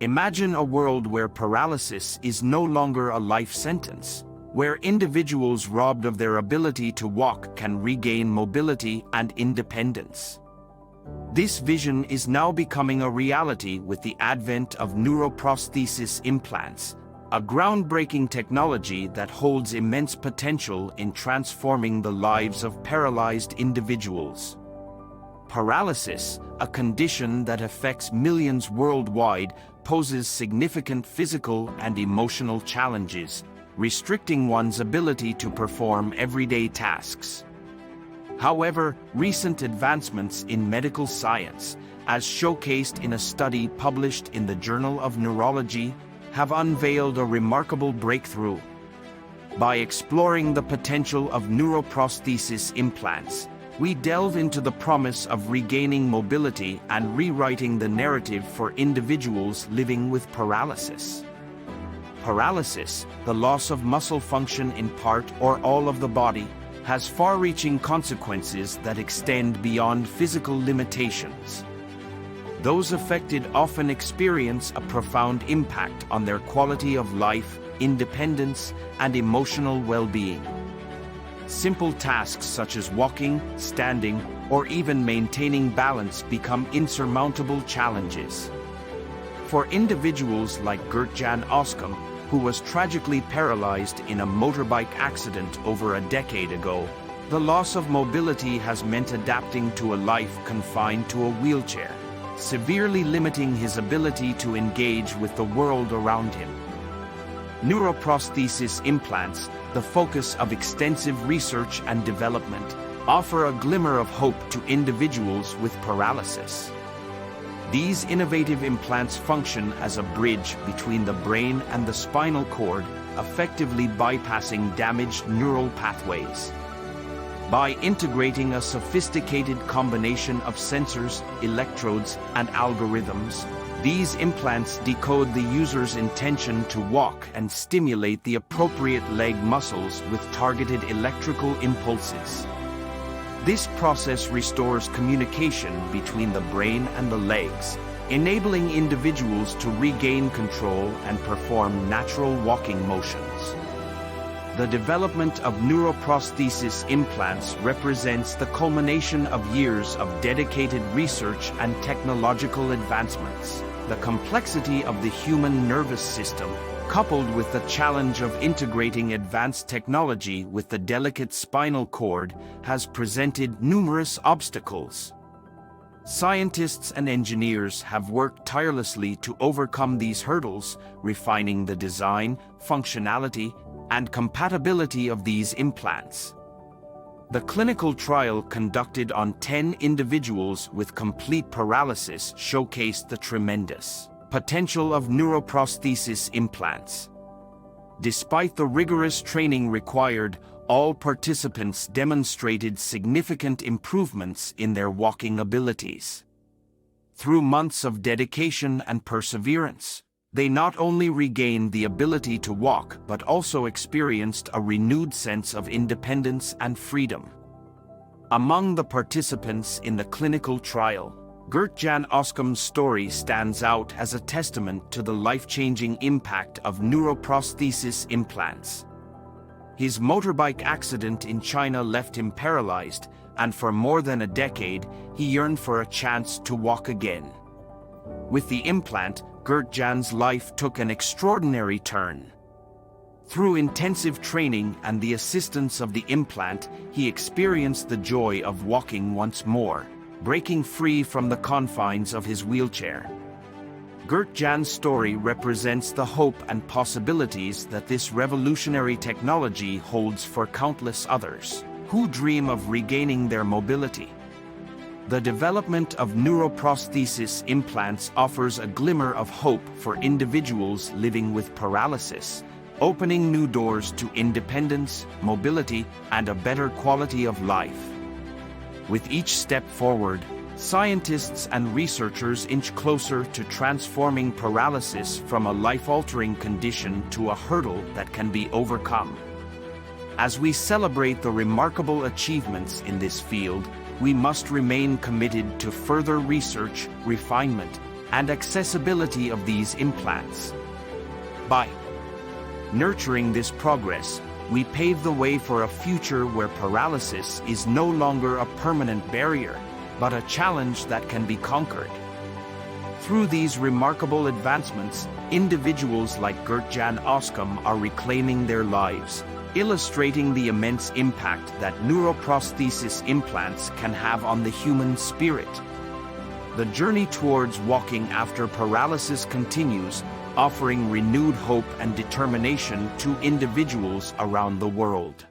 Imagine a world where paralysis is no longer a life sentence, where individuals robbed of their ability to walk can regain mobility and independence. This vision is now becoming a reality with the advent of neuroprosthesis implants, a groundbreaking technology that holds immense potential in transforming the lives of paralyzed individuals. Paralysis, a condition that affects millions worldwide, poses significant physical and emotional challenges, restricting one's ability to perform everyday tasks. However, recent advancements in medical science, as showcased in a study published in the Journal of Neurology, have unveiled a remarkable breakthrough. By exploring the potential of neuroprosthesis implants, we delve into the promise of regaining mobility and rewriting the narrative for individuals living with paralysis. Paralysis, the loss of muscle function in part or all of the body, has far-reaching consequences that extend beyond physical limitations. Those affected often experience a profound impact on their quality of life, independence, and emotional well-being. Simple tasks such as walking, standing, or even maintaining balance become insurmountable challenges. For individuals like Gert-Jan Oskam, who was tragically paralyzed in a motorbike accident over a decade ago, the loss of mobility has meant adapting to a life confined to a wheelchair, severely limiting his ability to engage with the world around him. Neuroprosthesis implants, the focus of extensive research and development, offer a glimmer of hope to individuals with paralysis. These innovative implants function as a bridge between the brain and the spinal cord, effectively bypassing damaged neural pathways. By integrating a sophisticated combination of sensors, electrodes, and algorithms, these implants decode the user's intention to walk and stimulate the appropriate leg muscles with targeted electrical impulses. This process restores communication between the brain and the legs, enabling individuals to regain control and perform natural walking motions. The development of neuroprosthesis implants represents the culmination of years of dedicated research and technological advancements. The complexity of the human nervous system, coupled with the challenge of integrating advanced technology with the delicate spinal cord, has presented numerous obstacles. Scientists and engineers have worked tirelessly to overcome these hurdles, refining the design, functionality, and compatibility of these implants. The clinical trial conducted on 10 individuals with complete paralysis showcased the tremendous potential of neuroprosthesis implants. Despite the rigorous training required, all participants demonstrated significant improvements in their walking abilities. Through months of dedication and perseverance, they not only regained the ability to walk but also experienced a renewed sense of independence and freedom. Among the participants in the clinical trial, Gert-Jan Oskam's story stands out as a testament to the life-changing impact of neuroprosthesis implants. His motorbike accident in China left him paralyzed, and for more than a decade, he yearned for a chance to walk again. With the implant, Gert-Jan's life took an extraordinary turn. Through intensive training and the assistance of the implant, he experienced the joy of walking once more, breaking free from the confines of his wheelchair. Gert-Jan's story represents the hope and possibilities that this revolutionary technology holds for countless others who dream of regaining their mobility. The development of neuroprosthesis implants offers a glimmer of hope for individuals living with paralysis, opening new doors to independence, mobility, and a better quality of life. With each step forward, scientists and researchers inch closer to transforming paralysis from a life-altering condition to a hurdle that can be overcome. As we celebrate the remarkable achievements in this field, we must remain committed to further research, refinement, and accessibility of these implants. By nurturing this progress, we pave the way for a future where paralysis is no longer a permanent barrier, but a challenge that can be conquered. Through these remarkable advancements, individuals like Gert-Jan Oskam are reclaiming their lives, illustrating the immense impact that neuroprosthesis implants can have on the human spirit. The journey towards walking after paralysis continues, offering renewed hope and determination to individuals around the world.